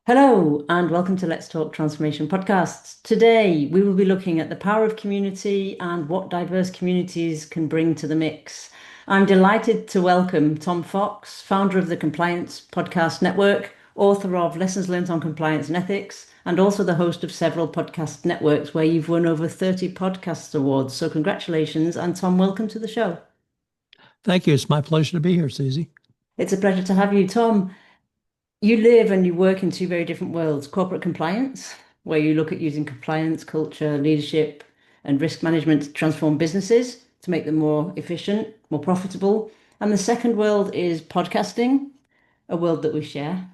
Hello, and welcome to Let's Talk Transformation podcasts. Today, we will be looking at the power of community and what diverse communities can bring to the mix. I'm delighted to welcome Tom Fox, founder of the Compliance Podcast Network, author of Lessons Learned on Compliance and Ethics, and also the host of several podcast networks where you've won over 30 podcast awards. So, congratulations. And Tom, welcome to the show. Thank you. It's my pleasure to be here, Susie. It's a pleasure to have you, Tom. You live and you work in two very different worlds. Corporate compliance, where you look at using compliance, culture, leadership, and risk management to transform businesses to make them more efficient, more profitable. And the second world is podcasting, a world that we share.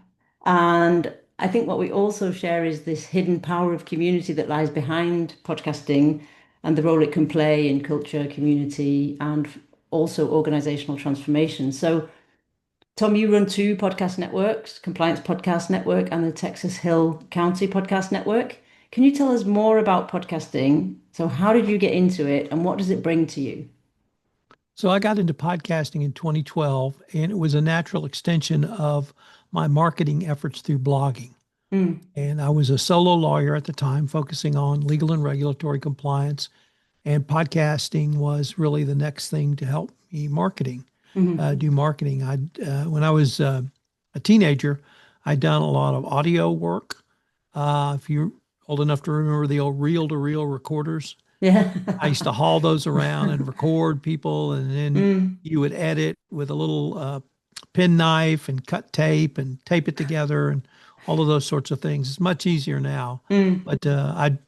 And I think what we also share is this hidden power of community that lies behind podcasting and the role it can play in culture, community, and also organizational transformation. So, Tom, you run two podcast networks, Compliance Podcast Network and the Texas Hill County Podcast Network. Can you tell us more about podcasting? So, how did you get into it and what does it bring to you? So I got into podcasting in 2012, and it was a natural extension of my marketing efforts through blogging. Mm, And I was a solo lawyer at the time, focusing on legal and regulatory compliance. And podcasting was really the next thing to help me mm, do marketing. When I was a teenager, I'd done a lot of audio work. If you're old enough to remember the old reel-to-reel recorders, yeah. I used to haul those around and record people, and then Mm, you would edit with a little pen knife and cut tape and tape it together and all of those sorts of things. It's much easier now, mm, but I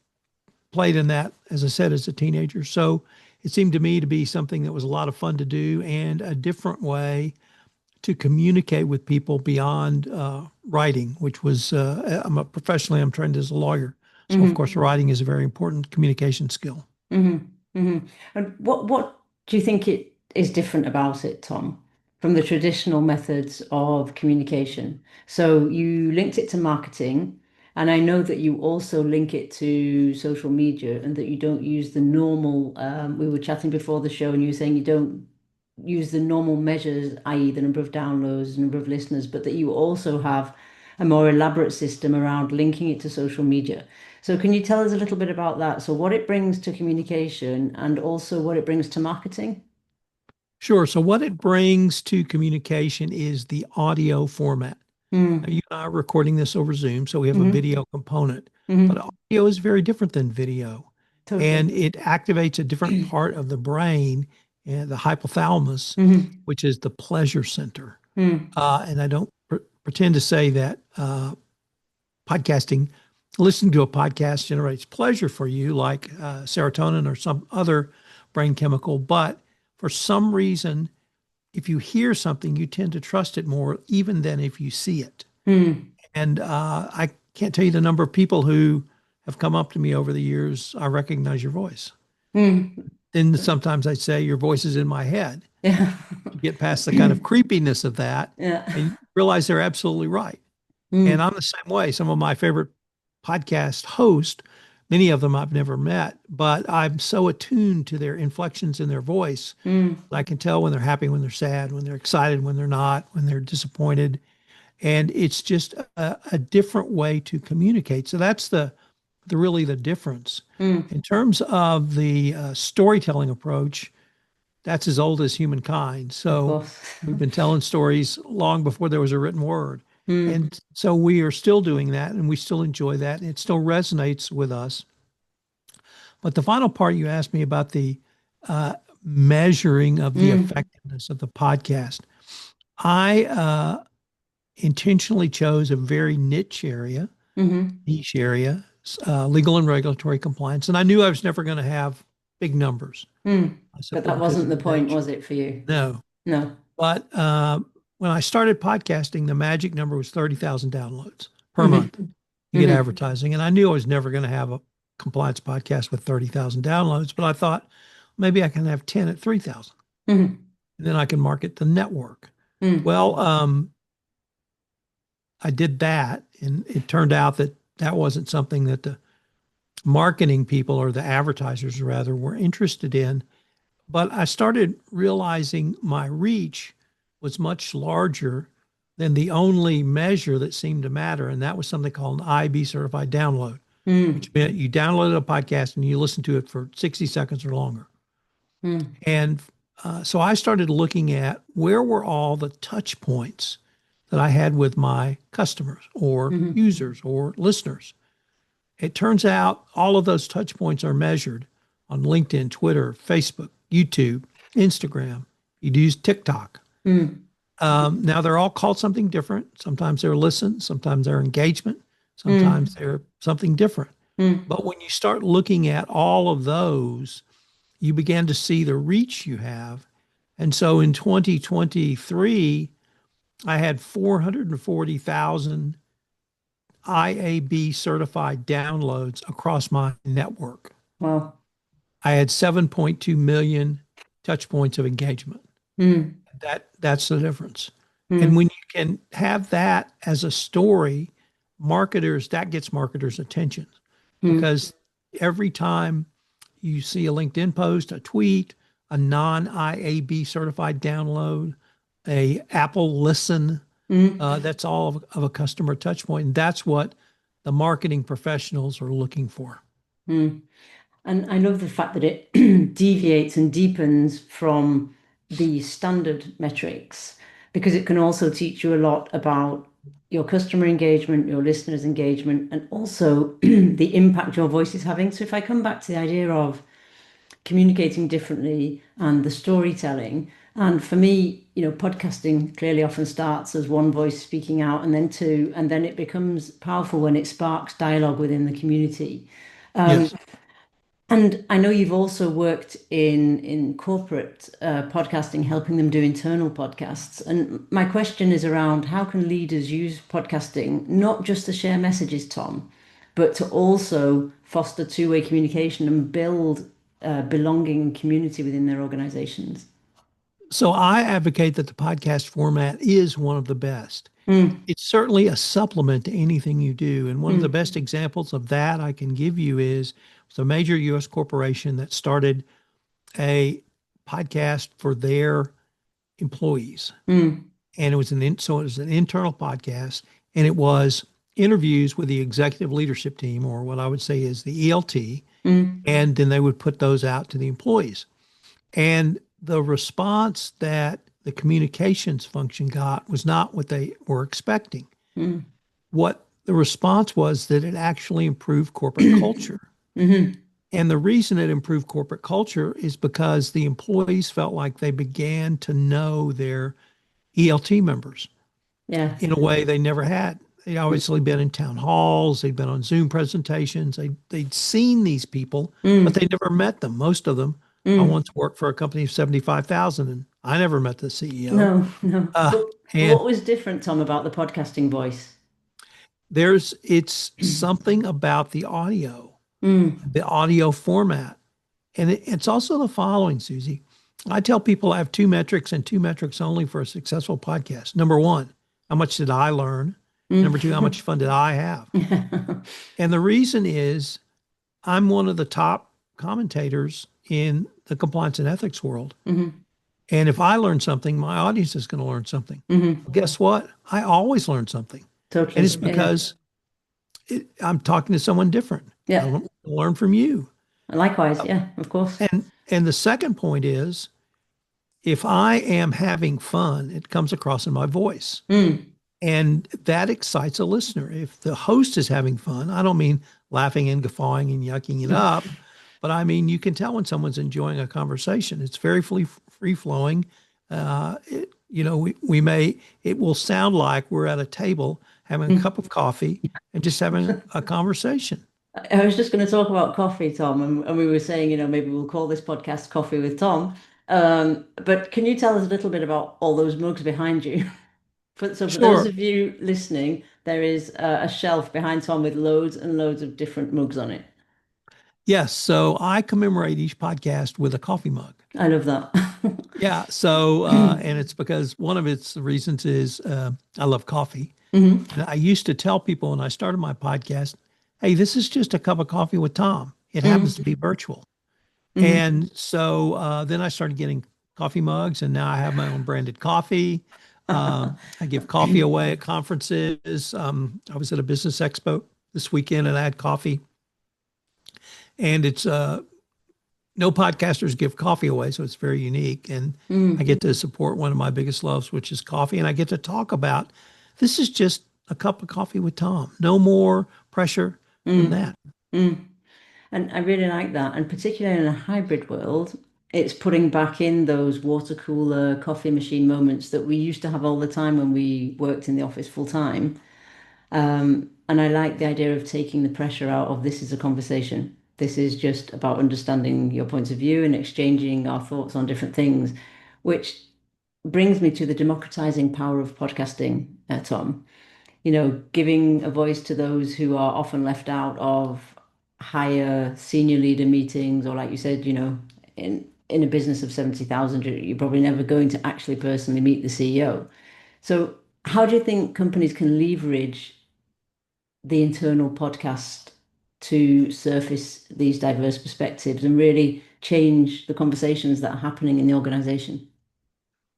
played in that, as I said, as a teenager. So it seemed to me to be something that was a lot of fun to do and a different way to communicate with people beyond writing, which was professionally I'm trained as a lawyer. So of mm, course, writing is a very important communication skill. mm, mm. And what do you think it is different about it, Tom, from the traditional methods of communication? So you linked it to marketing, and I know that you also link it to social media and that you don't use the normal, we were chatting before the show and you were saying you don't use the normal measures, i.e. the number of downloads, the number of listeners, but that you also have a more elaborate system around linking it to social media. So can you tell us a little bit about that? So what it brings to communication and also what it brings to marketing? Sure. So what it brings to communication is the audio format. Now, Mm, you and I are recording this over Zoom, so we have a hmm video component, but hmm audio is very different than video, Totally. and it activates a different part of the brain, the hypothalamus, hmm which is the pleasure center. mm, And I don't pretend to say that podcasting, listening to a podcast generates pleasure for you, like serotonin or some other brain chemical. But for some reason, if you hear something, you tend to trust it more, even than if you see it. mm, And I can't tell you the number of people who have come up to me over the years. I recognize your voice. mm. Then sometimes I say your voice is in my head. Yeah. You get past the kind of creepiness of that, Yeah. and you realize they're absolutely right. And Mm, I'm the same way. Some of my favorite podcast hosts, many of them I've never met, but I'm so attuned to their inflections in their voice. mm, I can tell when they're happy, when they're sad, when they're excited, when they're not, when they're disappointed. And it's just a different way to communicate. So that's the really the difference. mm. In terms of the storytelling approach, that's as old as humankind. Of So course. we've been telling stories long before there was a written word. Mm, And so we are still doing that and we still enjoy that. And it still resonates with us. But the final part you asked me about the uh, measuring of the mm, effectiveness of the podcast. I intentionally chose a very hmm niche area, legal and regulatory compliance. And I knew I was never going to have big numbers. mm. But Simply that because wasn't of the the point, nature. was it, for you? No. No. But when I started podcasting, the magic number was 30,000 downloads per month. hmm You get hmm advertising. And I knew I was never going to have a compliance podcast with 30,000 downloads, but I thought maybe I can have 10 at 3,000 hmm and then I can market the network. mm Well, I did that and it turned out that that wasn't something that the marketing people or the advertisers rather were interested in. But I started realizing my reach was much larger then the only measure that seemed to matter, and that was something called an IB certified download, Mm, which meant you downloaded a podcast and you listened to it for 60 seconds or longer. mm, And so I started looking at where were all the touch points that I had with my customers or mm, users or listeners. It turns out all of those touch points are measured on LinkedIn, Twitter, Facebook, YouTube, Instagram. You'd use TikTok. mm, Now they're all called something different. Sometimes they're listen, sometimes they're engagement, sometimes mm, they're something different. mm. But when you start looking at all of those, you began to see the reach you have. And so in 2023, I had 440,000 IAB certified downloads across my network. Wow. I had 7.2 million touch points of engagement. Mm, That's the difference. And mm, when you can have that as a story, marketers, that gets marketers' attention mm, because every time you see a LinkedIn post, a tweet, a non-IAB certified download, a Apple listen, mm, that's all of a customer touch point. And that's what the marketing professionals are looking for. mm. And I love the fact that it deviates and deepens from the standard metrics because it can also teach you a lot about your customer engagement, your listeners' engagement, and also the impact your voice is having. So if I come back to the idea of communicating differently and the storytelling, and for me, podcasting clearly often starts as one voice speaking out and then two, and then it becomes powerful when it sparks dialogue within the community. Yes. And I know you've also worked in corporate podcasting, helping them do internal podcasts. And my question is around how can leaders use podcasting not just to share messages, Tom, but to also foster two-way communication and build belonging and community within their organizations? So I advocate that the podcast format is one of the best. Mm, It's certainly a supplement to anything you do. And one of the mm, best examples of that I can give you is it's a major US corporation that started a podcast for their employees. mm, And so it was an internal podcast and it was interviews with the executive leadership team, or what I would say is the ELT, mm, and then they would put those out to the employees. And the response that the communications function got was not what they were expecting. mm, What the response was that it actually improved corporate culture. mhm. And the reason it improved corporate culture is because the employees felt like they began to know their ELT members Yeah. in a way they never had. They'd obviously been in town halls, they'd been on Zoom presentations, they'd seen these people, but Mm, they never met them. Most of them. I mm. once worked for a company of 75,000 and I never met the CEO. No, no. Uh, But and what was different, Tom, about the podcasting voice? it's something about Mm, the audio format. And it's also the following, Susie. I tell people I have two metrics and two metrics only for a successful podcast. Number one, how much did I learn? Number two, how much mm. fun did I have? And the reason is I'm one of the top commentators in the compliance and ethics world. Mhm, And if I learn something, my audience is going to learn something. mhm. Well, guess what? I always learn something. And it's Totally. Yeah, yeah. because I'm talking to someone different. I Yeah. want to learn from you. Likewise, yeah, of course. And the second point is if I am having fun, it comes across in my voice. Mm, And that excites a listener. If the host is having fun, I don't mean laughing and guffawing and yucking it up, but I mean you can tell when someone's enjoying a conversation. It's very free flowing. It will sound like we're at a table having a cup mm. of coffee and just having a conversation. I was just going to talk about coffee, Tom, and we were saying, maybe we'll call this podcast Coffee with Tom. But can you tell us a little bit about all those mugs behind you? So for those Sure. of you listening, there is a shelf behind Tom with loads and loads of different mugs on it. Yes. So I commemorate each podcast with a coffee mug. I love that. Yeah. And it's because one of its reasons is I love coffee. Hmm. And I used to tell people when I started my podcast, hey, this is just a cup of coffee with Tom. It happens to Hmm. be virtual. Hmm. And so then I started getting coffee mugs, and now I have my own branded coffee. I give coffee away at conferences. I was at a business expo this weekend and I had coffee. And it's no podcasters give coffee away, so it's very unique. And I Mm, get to support one of my biggest loves, which is coffee. And I get to talk about this is just a cup of coffee with Tom. No more pressure than mm, that. mm. And I really like that. And particularly in a hybrid world, it's putting back in those water cooler, coffee machine moments that we used to have all the time when we worked in the office full time. And I like the idea of taking the pressure out of this is a conversation. This is just about understanding your points of view and exchanging our thoughts on different things, which brings me to the democratizing power of podcasting, Tom. Giving a voice to those who are often left out of higher senior leader meetings, or like you said, in a business of 70,000, you're probably never going to actually personally meet the CEO. So how do you think companies can leverage the internal podcast to surface these diverse perspectives and really change the conversations that are happening in the organization?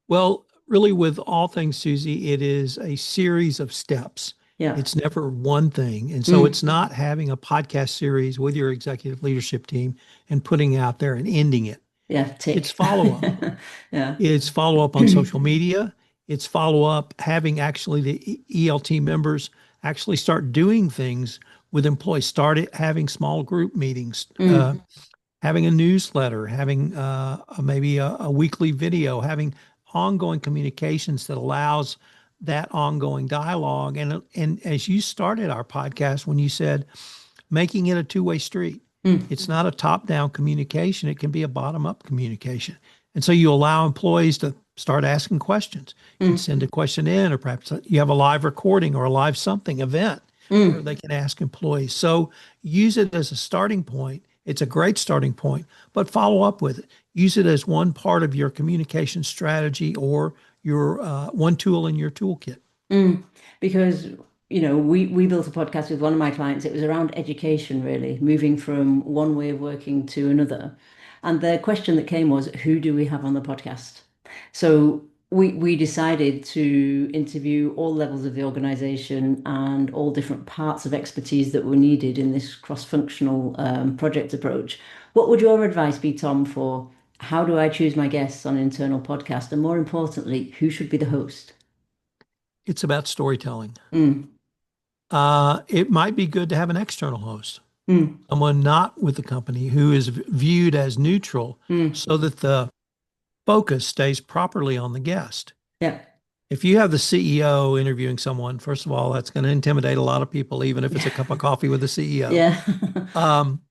Well, really, with all things, Susie, it is a series of steps. Yeah. It's never one thing. And so Mm. it's not having a podcast series with your executive leadership team and putting it out there and ending it. Yeah, It's tick. follow up. Yeah. It's follow up on social media. It's follow up having actually the ELT members actually start doing things with employees, having small group meetings, Mm, having a newsletter, having maybe a weekly video, having ongoing communications that allows that ongoing dialogue. And as you started our podcast, when you said making it a two-way street, mm, it's not a top-down communication; it can be a bottom-up communication. And so you allow employees to start asking questions. You can mm, send a question in, or perhaps you have a live recording or a live something event where mm, they can ask employees. So use it as a starting point. It's a great starting point, but follow up with it. Use it as one part of your communication strategy or your one tool in your toolkit. mm. Because, we built a podcast with one of my clients. It was around education, really, moving from one way of working to another. And the question that came was, who do we have on the podcast? So we decided to interview all levels of the organization and all different parts of expertise that were needed in this cross-functional project approach. What would your advice be, Tom, for how do I choose my guests on an internal podcast? And more importantly, who should be the host? It's about storytelling. Mm, It might be good to have an external host, mm, someone not with the company who is viewed as neutral mm. so that the focus stays properly on the guest. Yeah. If you have the CEO interviewing someone, first of all, that's going to intimidate a lot of people, even if it's a cup of coffee with the CEO. Yeah.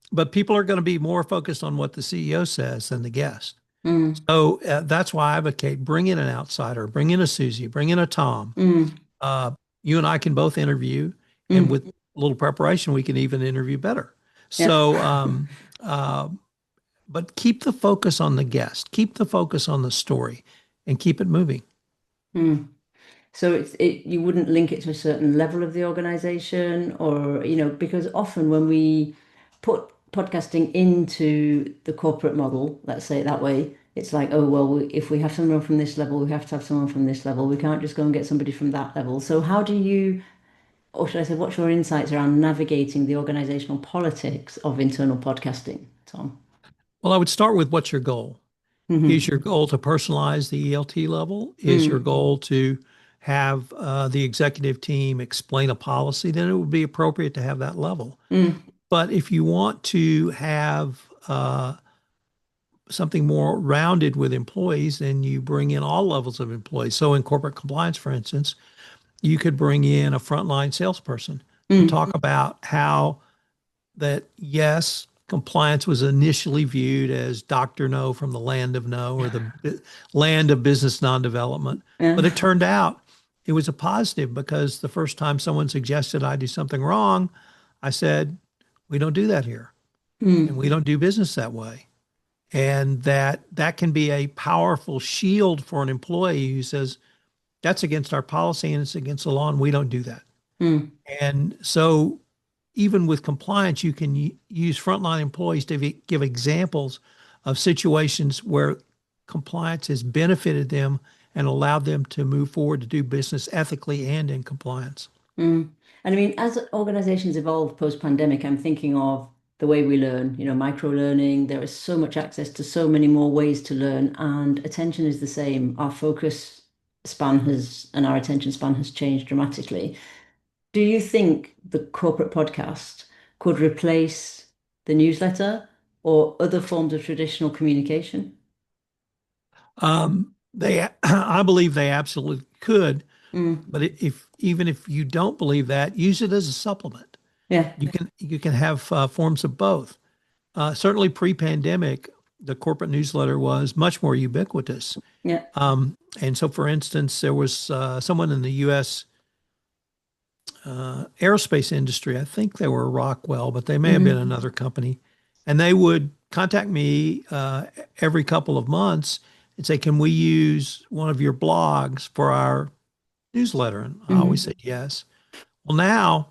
But people are going to be more focused on what the CEO says than the guest. Mm, So that's why I advocate bring in an outsider, bring in a Susie, bring in a Tom. mm, Uh, you and I can both interview, and mm. with a little preparation, we can even interview better. Yeah. So, uh, but keep the focus on the guest, keep the focus on the story, and keep it moving. Mm. So you wouldn't link it to a certain level of the organization or, because often when we put podcasting into the corporate model, let's say it that way, it's like, oh, well, if we have someone from this level, we have to have someone from this level. We can't just go and get somebody from that level. So how do you, or should I say, what's your insights around navigating the organizational politics of internal podcasting, Tom? Well, I would start with what's your goal? Is Hmm. your goal to personalize the ELT level? Is your Mm, goal to have the executive team explain a policy? Then it would be appropriate to have that level. mm, But if you want to have something more rounded with employees, then you bring in all levels of employees. So in corporate compliance, for instance, you could bring in a frontline salesperson to mm. talk about how that, yes, compliance was initially viewed as Dr. No from the land of no or the land of business non-development. Yeah. But it turned out it was a positive because the first time someone suggested I do something wrong, I said, we don't do that here and Mm, we don't do business that way. And that can be a powerful shield for an employee who says, that's against our policy and it's against the law and we don't do that. mm, And so even with compliance, you can use frontline employees to give examples of situations where compliance has benefited them and allowed them to move forward to do business ethically and in compliance. Mm. And I mean, as organizations evolve post-pandemic, I'm thinking of the way we learn, micro learning. There is so much access to so many more ways to learn, and attention is the same. Our focus span has and our attention span has changed dramatically. Do you think the corporate podcast could replace the newsletter or other forms of traditional communication? I believe they absolutely could, Mm. but if even if you don't believe that, use it as a supplement. Yeah. You can have forms of both. Certainly, pre-pandemic, the corporate newsletter was much more ubiquitous. Yeah. And so, for instance, there was someone in the U.S. Aerospace industry. I think they were Rockwell, but they may have been Hmm. another company. And they would contact me every couple of months and say, "Can we use one of your blogs for our newsletter?" And I always Hmm. said yes. Well, now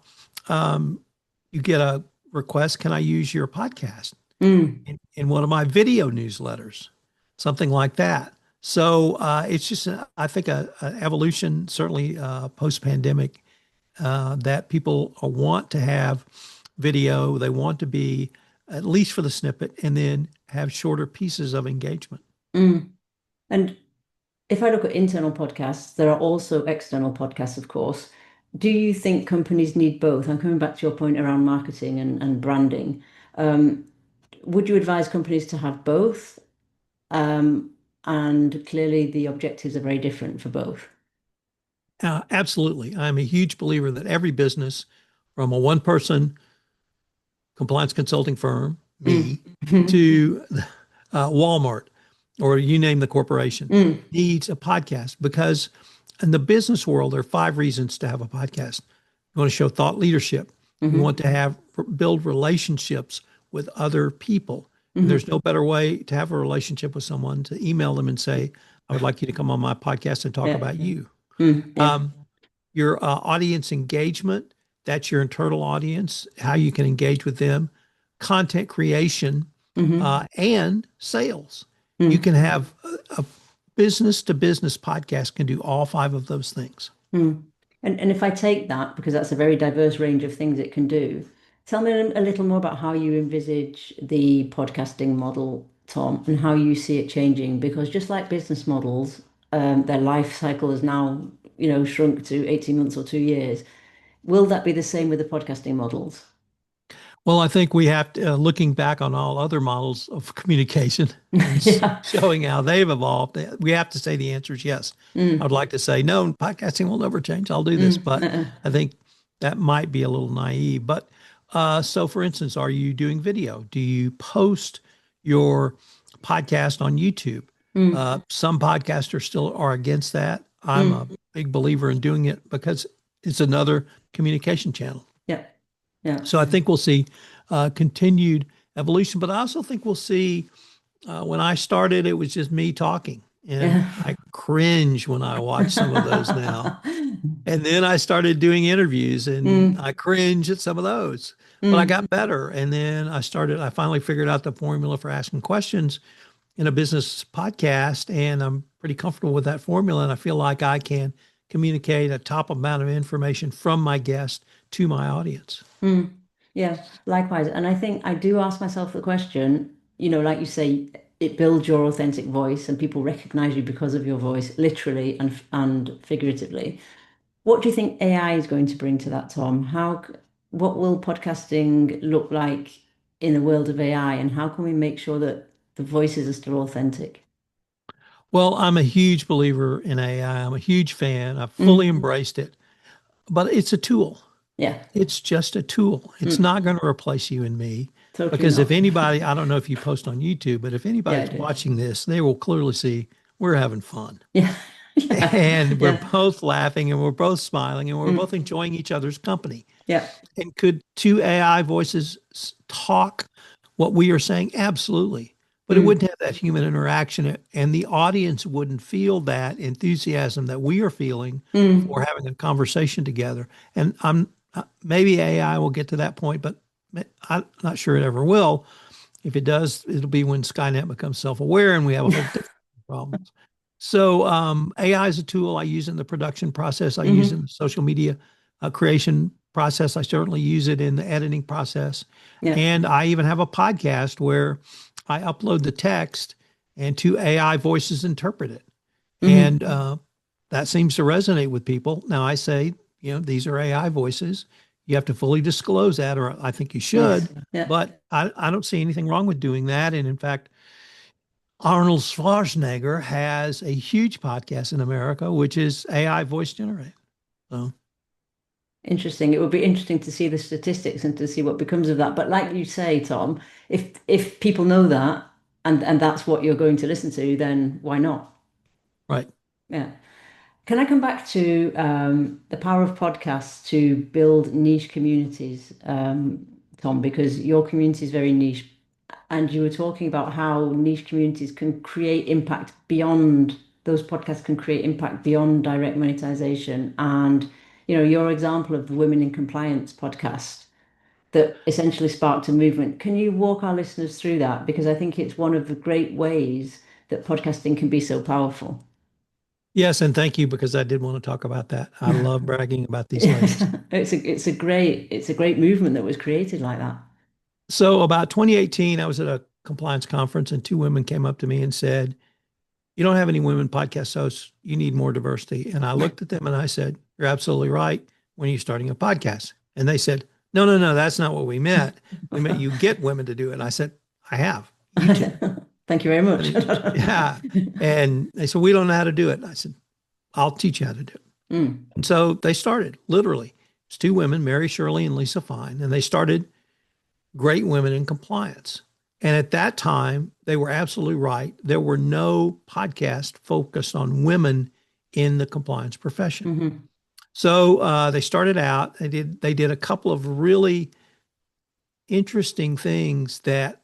um, you get a request, "Can I use your podcast Mm. in one of my video newsletters?" Something like that. So it's just, I think, a evolution, certainly post-pandemic, that people want to have video. They want to be, at least for the snippet, and then have shorter pieces of engagement. Mm. And if I look at internal podcasts, there are also external podcasts, of course. Do you think companies need both? I'm coming back to your point around marketing and branding. Um, would you advise companies to have both? Um, and clearly the objectives are very different for both. Absolutely. I'm a huge believer that every business, from a one person compliance consulting firm, Mm. me, to Walmart, or you name the corporation, Mm. needs a podcast because in the business world, there are five reasons to have a podcast. You want to show thought leadership. You Hmm. want to have build relationships with other people. And Hmm. there's no better way to have a relationship with someone to email them and say, "I would like you to come on my podcast and talk Yeah. about you." Mm. Yeah. Um, your audience engagement, that's your internal audience, how you can engage with them, content creation, Hmm. and sales. You Mm. can have a business to business podcast can do all five of those things. Mm. And if I take that, because that's a very diverse range of things it can do, tell me a little more about how you envisage the podcasting model, Tom, and how you see it changing. Because just like business models, their life cycle is now, shrunk to 18 months or 2 years. Will that be the same with the podcasting models? Well, I think we have to, looking back on all other models of communication and Yeah. showing how they've evolved, we have to say the answer is yes. I Mm. would like to say, no, podcasting will never change. I'll do this. Mm. But I think that might be a little naive. But so, for instance, are you doing video? Do you post your podcast on YouTube? Mm. Some podcasters still are against that. I'm a Mm. big believer in doing it because it's another communication channel. Yeah. Yeah. So I think we'll see continued evolution, but I also think we'll see when I started, it was just me talking. And Yeah. I cringe when I watch some of those now. And then I started doing interviews and Mm. I cringe at some of those, but I Mm. got better. And then I finally figured out the formula for asking questions in a business podcast. And I'm pretty comfortable with that formula. And I feel like I can communicate a top amount of information from my guest to my audience. Mm. Yeah, likewise. And I think I do ask myself the question, like you say, it builds your authentic voice and people recognize you because of your voice, literally and figuratively. What do you think AI is going to bring to that, Tom? What will podcasting look like in the world of AI, and how can we make sure that the voices are still authentic? Well, I'm a huge believer in AI. I'm a huge fan. I've fully Mm. embraced it, but it's a tool. Yeah. It's just a tool. It's Mm. not going to replace you and me Totally because if not. anybody, I don't know if you post on YouTube, but if Yeah, I anybody's do. watching this, they will clearly see we're having fun Yeah. Yeah. and we're Yeah. both laughing and we're both smiling and we're both Mm. enjoying each other's company. Yeah. And could two AI voices talk what we are saying? Absolutely. But it Mm. wouldn't have that human interaction, and the audience wouldn't feel that enthusiasm that we are feeling Mm. for having a conversation together. And maybe AI will get to that point, but I'm not sure it ever will. If it does, it'll be when Skynet becomes self-aware and we have a whole different problem. So AI is a tool I use in the production process. I use it in Hmm. the social media creation process. I certainly use it in the editing process. Yeah. And I even have a podcast where I upload the text and two AI voices interpret it. And Hmm. that seems to resonate with people. Now I say, these are AI voices. You have to fully disclose that, or I think you Yes. should. Yeah. But I don't see anything wrong with doing that. And in fact, Arnold Schwarzenegger has a huge podcast in America, which is AI voice generated. So, Interesting. It would be interesting to see the statistics and to see what becomes of that. But like you say, Tom, if people know that and that's what you're going to listen to, then why not? right. Yeah. Can I come back to the power of podcasts to build niche communities, Tom, because your community is very niche, and you were talking about how niche communities can create impact beyond those podcasts can create impact beyond direct monetization. And your example of the Women in Compliance podcast that essentially sparked a movement. Can you walk our listeners through that? Because I think it's one of the great ways that podcasting can be so powerful. Yes, and thank you because I did want to talk about that. I love bragging about these ladies. It's a great movement that was created like that. So, about 2018, I was at a compliance conference, and two women came up to me and said, "You don't have any women podcast hosts. You need more diversity." And I looked at them and I said, "You're absolutely right. When are you starting a podcast?" And they said, "No, no, no, that's not what we meant. We meant you get women to do it." And I said, "I have you two." Thank you very much. Yeah. And they said, "We don't know how to do it." And I said, "I'll teach you how to do it." Mm, And so they started literally. It's two women, Mary Shirley and Lisa Fine, and they started Great Women in Compliance. And at that time, they were absolutely right. There were no podcasts focused on women in the compliance profession. hmm So they started out. They did a couple of really interesting things that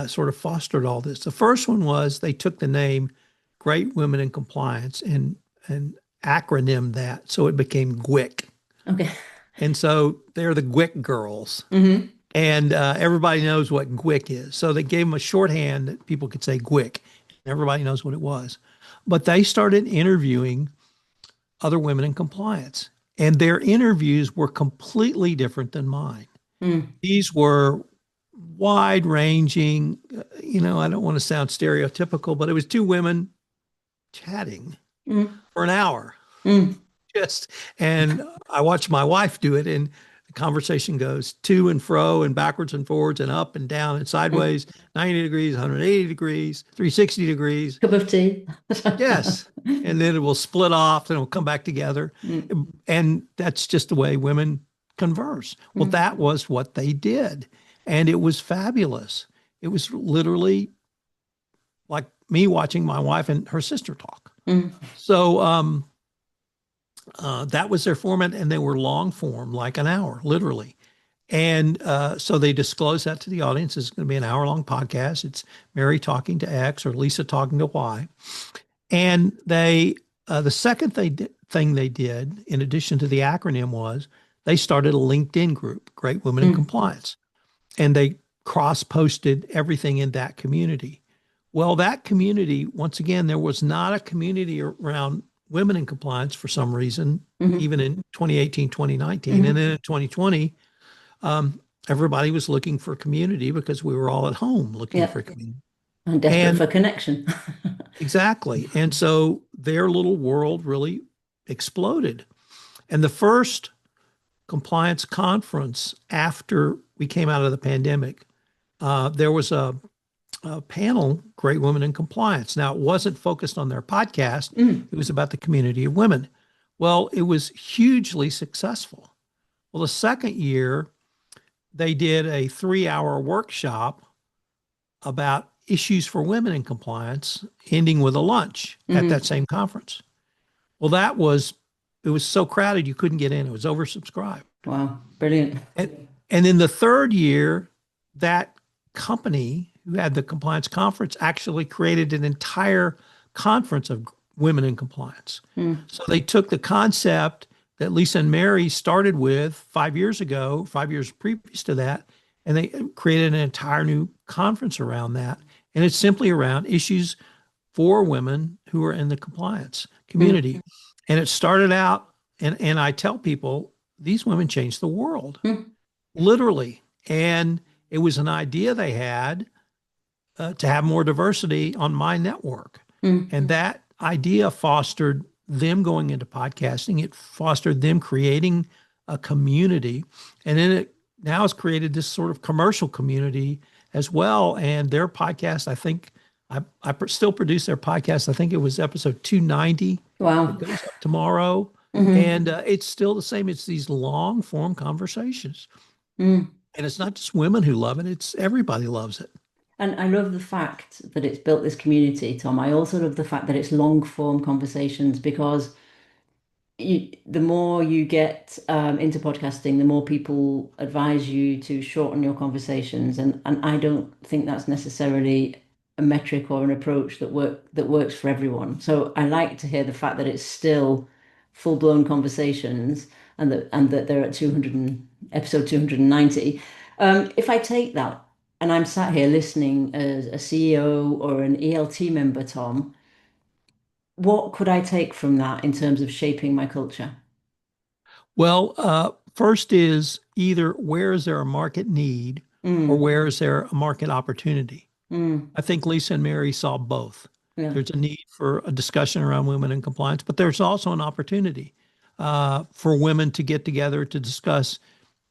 sort of fostered all this. The first one was they took the name Great Women in Compliance and acronymed that, so it became GWIC. Okay. And so they're the GWIC girls. Hmm. And everybody knows what GWIC is. So they gave them a shorthand that people could say GWIC. Everybody knows what it was. But they started interviewing other women in compliance. And their interviews were completely different than mine. Mm, These were wide ranging, I don't want to sound stereotypical, but it was two women chatting mm, for an hour. mm. Just, and I watched my wife do it, and the conversation goes to and fro and backwards and forwards and up and down and Mm. sideways, 90 degrees, 180 degrees, 360 degrees. Cup of tea. Yes. And then it will split off and it will come back together. Mm, And that's just the way women converse. Well, mm, that was what they did. And it was fabulous. It was literally like me watching my wife and her sister talk. mm, So that was their format, and they were long form, like an hour, literally. And so they disclosed that to the audience. It's going to be an hour long podcast. It's Mary talking to X or Lisa talking to Y. And the second thing they did, in addition to the acronym, was they started a LinkedIn group, Great Women in mm, Compliance, and they cross posted everything in that community. Well, that community, once again, there was not a community around women in compliance for some reason, mhm, even in 2018, 2019. And mhm. then in 2020, everybody was looking for community because we were all at home looking Yeah. for community. And desperate And for connection. exactly. And so their little world really exploded. And the first compliance conference after we came out of the pandemic, there was a panel, Great Women in Compliance. Now, it wasn't focused on their podcast, Mm, it was about the community of women. Well, it was hugely successful. Well, the second year, they did a 3-hour workshop about issues for women in compliance, ending with a lunch at that mhm. same conference. Well, it was so crowded you couldn't get in. It was oversubscribed. Wow. Brilliant. And in the third year, that company who had the compliance conference actually created an entire conference of women in compliance. Mm, So they took the concept that Lisa and Mary started with 5 years ago, 5 years previous to that, and they created an entire new conference around that. And it's simply around issues for women who are in the compliance Mm, community. And it started out, and I tell people, these women changed the world, mm, literally. And it was an idea they had to have more diversity on my network. mm, And that idea fostered them going into podcasting. It fostered them creating a community. And then it now has created this sort of commercial community as well. And their podcast, I think, still produce their podcast. I think it was episode 290 that wow. goes up tomorrow. Hmm. And it's still the same. It's these long form conversations. Mm. And it's not just women who love it, it's everybody loves it. And I love the fact that it's built this community, Tom. I also love the fact that it's long form conversations because the more you get into podcasting, the more people advise you to shorten your conversations, and I don't think that's necessarily a metric or an approach that works for everyone. So I like to hear the fact that it's still full-blown conversations, and that they're at 200 episode 290. If I take that and I'm sat here listening as a CEO or an ELT member, Tom, what could I take from that in terms of shaping my culture? Well, first is either where is there a market need or Mm, where is there a market opportunity? mm, I think Lisa and Mary saw both. yeah. There's a need for a discussion around women in compliance, but there's also an opportunity for women to get together to discuss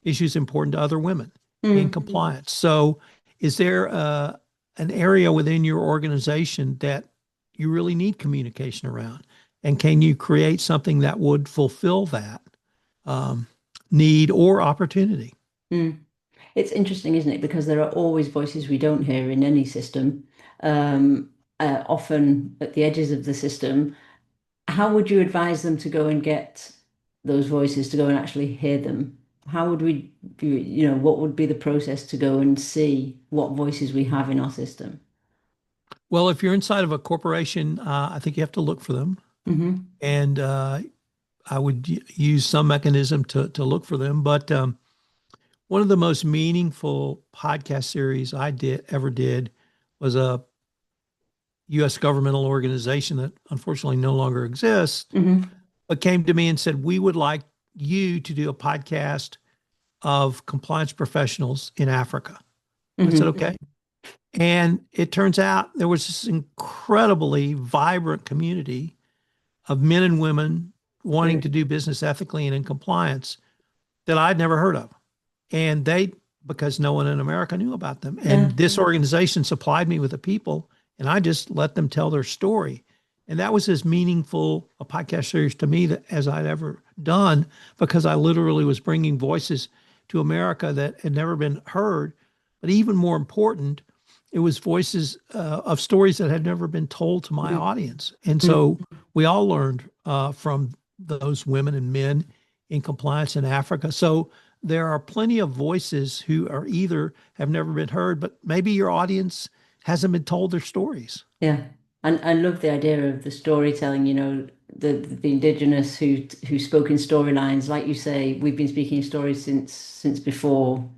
issues important to other women in Mm, compliance. So, is there an area within your organization that you really need communication around? And can you create something that would fulfill that um, need or opportunity? mm. It's interesting, isn't it? Because there are always voices we don't hear in any system, often at the edges of the system. How would you advise them to go and get those voices, to go and actually hear them? How would we, what would be the process to go and see what voices we have in our system? Well, if you're inside of a corporation, I think you have to look for them. Hmm. And I would use some mechanism to look for them. But one of the most meaningful podcast series I did was a U.S. governmental organization that unfortunately no longer exists, Hmm. but came to me and said, "We would like you to do a podcast of compliance professionals in Africa." I said, Hmm. "Okay." And it turns out there was this incredibly vibrant community of men and women wanting Good. to do business ethically and in compliance that I'd never heard of. And because no one in America knew about them. And Yeah. this organization supplied me with the people, and I just let them tell their story. And that was as meaningful a podcast series to me as I'd ever done, because I literally was bringing voices to America that had never been heard. But even more important, it was voices of stories that had never been told to my audience. And so we all learned from those women and men in compliance in Africa. So there are plenty of voices who are either have never been heard, but maybe your audience hasn't been told their stories. Yeah. And I love the idea of the storytelling, the indigenous who spoke in storylines. Like you say, we've been speaking in stories since before,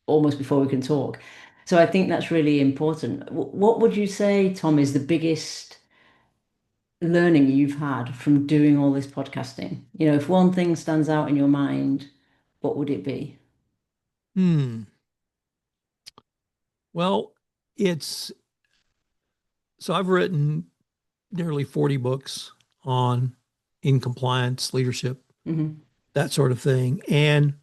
almost before we can talk. So I think that's really important. What would you say, Tom, is the biggest learning you've had from doing all this podcasting? If one thing stands out in your mind, what would it be? Hmm. Well, it's so I've written nearly 40 books on in compliance, leadership, Hmm. that sort of thing. And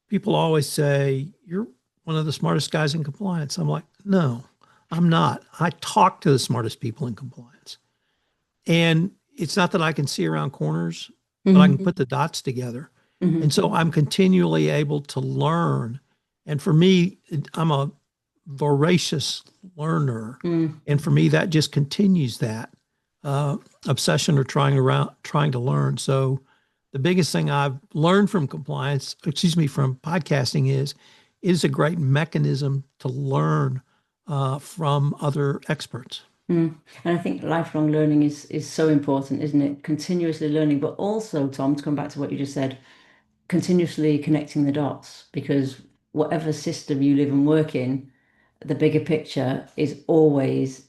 people always say, "You're one of the smartest guys in compliance." I'm like, "No, I'm not. I talk to the smartest people in compliance." And it's not that I can see around corners, but I can Hmm. put the dots together. And Hmm. so I'm continually able to learn. And for me, I'm a voracious learner. Mm. And for me, that just continues that obsession or trying to learn. So the biggest thing I've learned from from podcasting is it is a great mechanism to learn from other experts. Mm. And I think lifelong learning is so important, isn't it? Continuously learning, but also, Tom, to come back to what you just said, continuously connecting the dots, because whatever system you live and work in, the bigger picture is always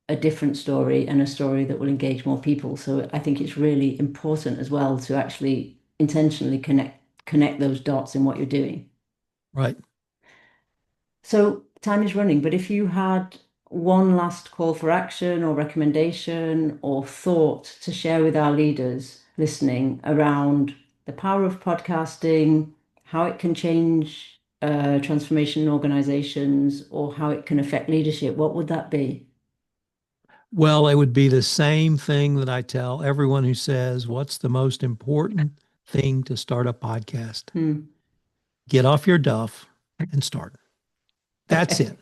a different story and a story that will engage more people. So I think it's really important as well to actually intentionally connect those dots in what you're doing. Right. So time is running, but if you had one last call for action or recommendation or thought to share with our leaders listening around the power of podcasting, how it can change transformation in organizations, or how it can affect leadership, what would that be? Well, it would be the same thing that I tell everyone who says, what's the most important thing to start a podcast? Hmm. Get off your duff and start. That's it.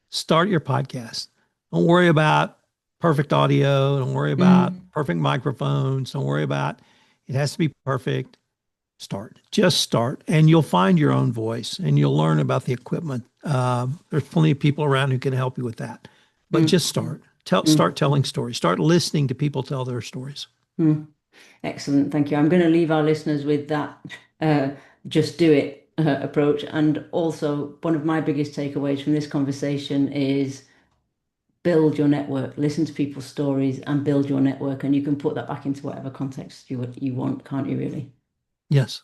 Start your podcast. Don't worry about perfect audio. Don't worry about Mm, perfect microphones. Don't worry about it has to be perfect. Start. Just start, and you'll find your own voice, and you'll learn about the equipment. There's plenty of people around who can help you with that. But mm, just start. Start mm, telling stories. Start listening to people tell their stories. mm. Excellent. Thank you. I'm going to leave our listeners with that uh, just do it approach. And also, one of my biggest takeaways from this conversation is build your network, listen to people's stories and build your network. And you can put that back into whatever context you want, can't you, really? Yes.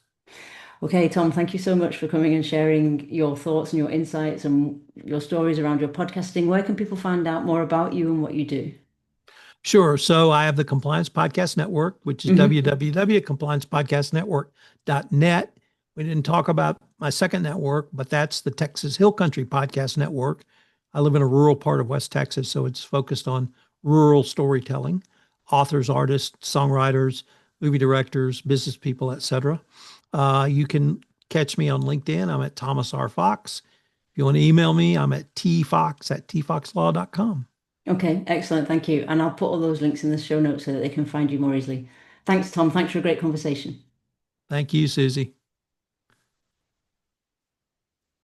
Okay, Tom, thank you so much for coming and sharing your thoughts and your insights and your stories around your podcasting. Where can people find out more about you and what you do? Sure. So I have the Compliance Podcast Network, which is Hmm. www.compliancepodcastnetwork.net. We didn't talk about my second network, but that's the Texas Hill Country Podcast Network. I live in a rural part of West Texas, so it's focused on rural storytelling, authors, artists, songwriters, movie directors, business people, etc. You can catch me on LinkedIn. I'm at Thomas R. Fox. If you want to email me, I'm at tfox@tfoxlaw.com. Okay, excellent. Thank you. And I'll put all those links in the show notes so that they can find you more easily. Thanks, Tom. Thanks for a great conversation. Thank you, Susie.